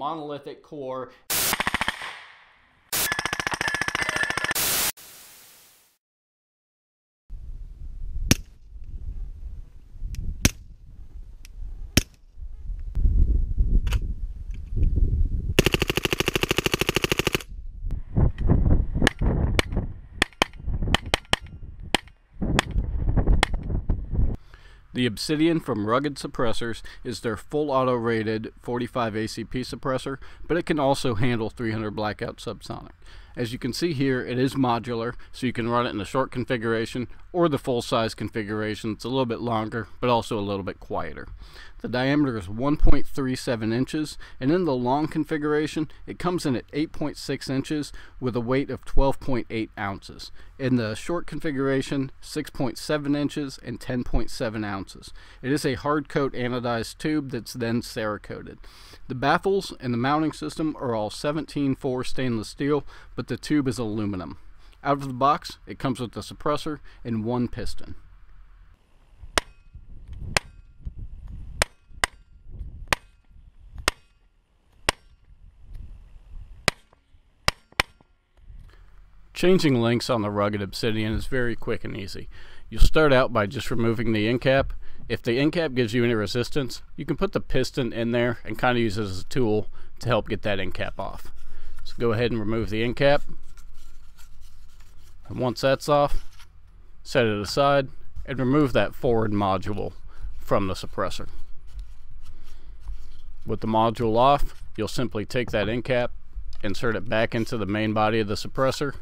monolithic core. The Obsidian from Rugged Suppressors is their full auto rated 45 ACP suppressor, but it can also handle 300 Blackout subsonic. As you can see here, it is modular, so you can run it in the short configuration or the full size configuration. It's a little bit longer, but also a little bit quieter. The diameter is 1.37 inches, and in the long configuration, it comes in at 8.6 inches with a weight of 12.8 ounces. In the short configuration, 6.7 inches and 10.7 ounces. It is a hard coat anodized tube that's then Cerakoted. The baffles and the mounting system are all 17-4 stainless steel, but the tube is aluminum. Out of the box, it comes with the suppressor and one piston. Changing links on the Rugged Obsidian is very quick and easy. You'll start out by just removing the end cap. If the end cap gives you any resistance, you can put the piston in there and kind of use it as a tool to help get that end cap off. So go ahead and remove the end cap. And once that's off, set it aside and remove that forward module from the suppressor. With the module off, you'll simply take that end cap, insert it back into the main body of the suppressor,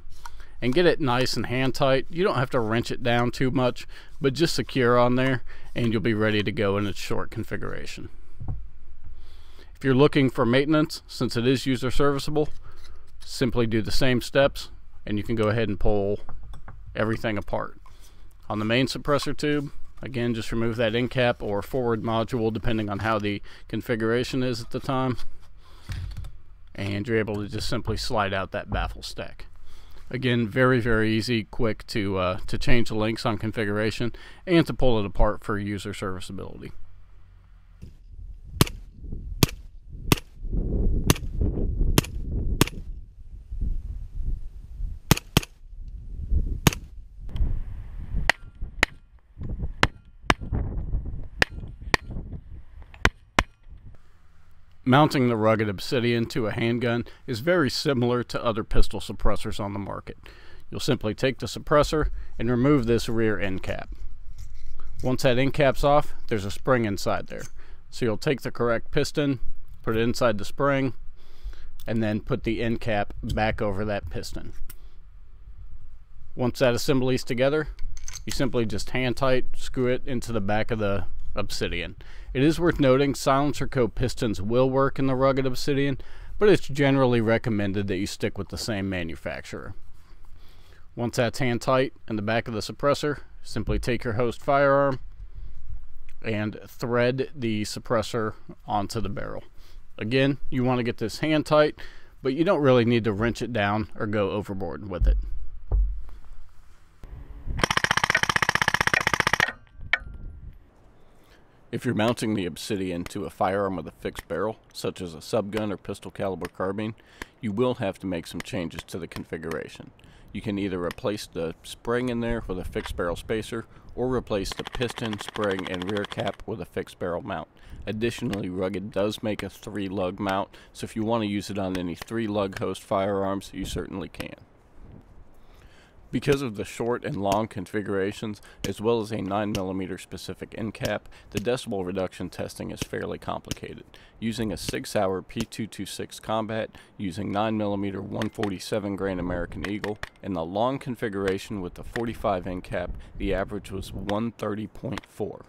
and get it nice and hand tight. You don't have to wrench it down too much, but just secure on there and you'll be ready to go in its short configuration. If you're looking for maintenance, since it is user serviceable, simply do the same steps and you can go ahead and pull everything apart. On the main suppressor tube, again, just remove that end cap or forward module depending on how the configuration is at the time, and you're able to just simply slide out that baffle stack. Again, very, very easy, quick to change the links on configuration and to pull it apart for user serviceability. Mounting the Rugged Obsidian to a handgun is very similar to other pistol suppressors on the market. You'll simply take the suppressor and remove this rear end cap. Once that end cap's off, there's a spring inside there. So you'll take the correct piston, put it inside the spring, and then put the end cap back over that piston. Once that assembly's together, you simply just hand tight screw it into the back of the Obsidian. It is worth noting SilencerCo pistons will work in the Rugged Obsidian, but it's generally recommended that you stick with the same manufacturer. Once that's hand tight in the back of the suppressor, simply take your host firearm and thread the suppressor onto the barrel. Again, you want to get this hand tight, but you don't really need to wrench it down or go overboard with it. If you're mounting the Obsidian to a firearm with a fixed barrel, such as a subgun or pistol caliber carbine, you will have to make some changes to the configuration. You can either replace the spring in there with a fixed barrel spacer, or replace the piston, spring, and rear cap with a fixed barrel mount. Additionally, Rugged does make a 3-lug mount, so if you want to use it on any 3-lug host firearms, you certainly can. Because of the short and long configurations, as well as a 9mm specific end cap, the decibel reduction testing is fairly complicated. Using a Sig Sauer P226 Combat, using 9mm 147 grain American Eagle, and the long configuration with the 45 end cap, the average was 130.4.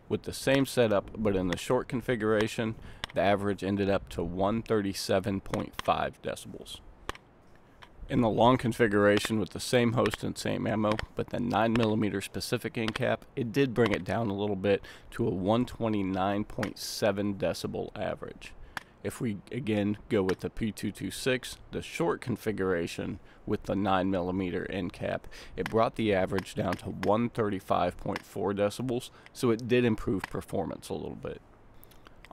With the same setup, but in the short configuration, the average ended up to 137.5 decibels. In the long configuration with the same host and same ammo, but the 9mm specific end cap, it did bring it down a little bit to a 129.7 decibel average. If we again go with the P226, the short configuration with the 9mm end cap, it brought the average down to 135.4 decibels, so it did improve performance a little bit.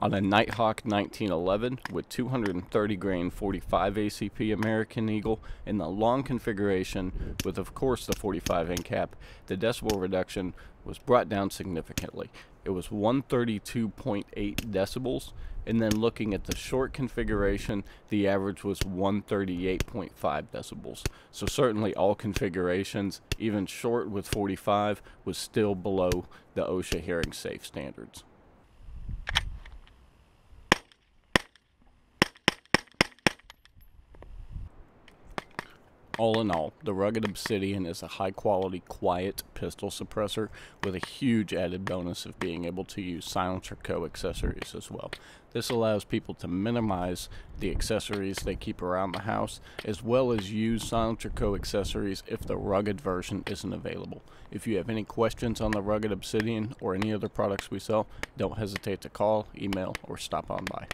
On a Nighthawk 1911 with 230 grain 45 ACP American Eagle in the long configuration with of course the 45 end cap, the decibel reduction was brought down significantly. It was 132.8 decibels, and then looking at the short configuration, the average was 138.5 decibels. So certainly all configurations, even short with 45, was still below the OSHA hearing safe standards. All in all, the Rugged Obsidian is a high-quality, quiet pistol suppressor with a huge added bonus of being able to use SilencerCo accessories as well. This allows people to minimize the accessories they keep around the house, as well as use SilencerCo accessories if the rugged version isn't available. If you have any questions on the Rugged Obsidian or any other products we sell, don't hesitate to call, email, or stop on by.